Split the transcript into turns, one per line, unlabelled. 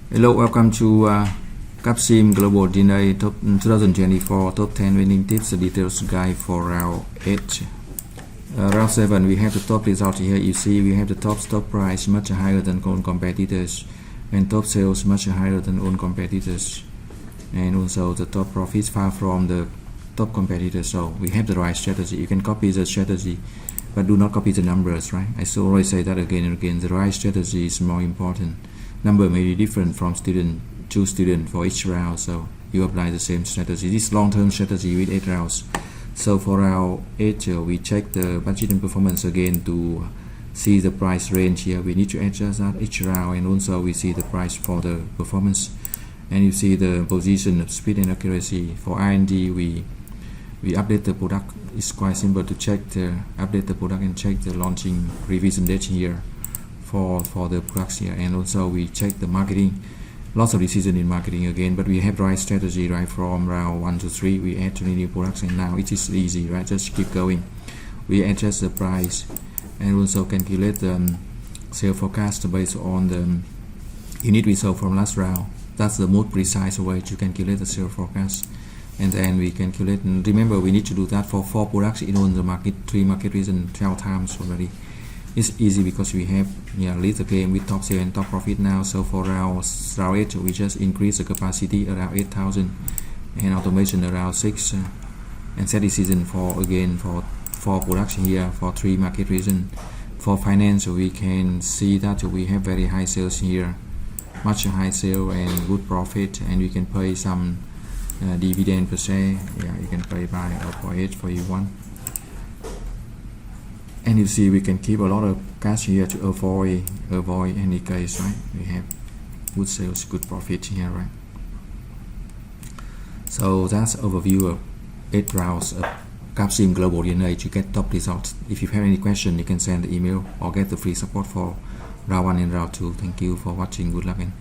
Hello, welcome to CAPSIM GlobalDNA Top 2024 Top 10 Winning Tips, the details guide for round 8. Round 7, we have the top result here. You see, we have the top stock price much higher than own competitors, and top sales much higher than own competitors, and also the top profits far from the top competitors. So we have the right strategy. You can copy the strategy, but do not copy the numbers, right? I still always say that again and again. The right strategy is more important. Number may be different from student to student for each round, so you apply the same strategy. This long-term strategy with 8 rounds. So for round 8, we check the budget and performance again to see the price range here. We need to adjust that each round, and also we see the price for the performance, and you see the position of speed and accuracy. For R&D, we update the product. It's quite simple to check the update the product and check the launching revision date here for the products here, and also we check the marketing. Lots of decision in marketing again, but we have the right strategy right from round 1 to 3. We add 20 new products, and now it is easy, right? Just keep going. We adjust the price and also calculate the sales forecast based on the unit we sold from last round. That's the most precise way to calculate the sales forecast. And then we calculate, and remember we need to do that for 4 products in on the market, 3 market region 12 times already. It's easy because we have lead the game with top sale and top profit now. So for round 8, we just increase the capacity around 8,000 and automation around 6, and set decision for again for 4 products here for 3 market region. For finance, we can see that we have very high sales here, much high sale and good profit, and we can pay some dividend per share. You can pay by 0.8 for you want. And you see we can keep a lot of cash here to avoid any case, right? We have good sales, good profit here, right? So that's overview of 8 rounds of CAPSIM GlobalDNA to get top results. If you have any question, you can send the email or get the free support for round 1 and round 2. Thank you for watching. Good luck and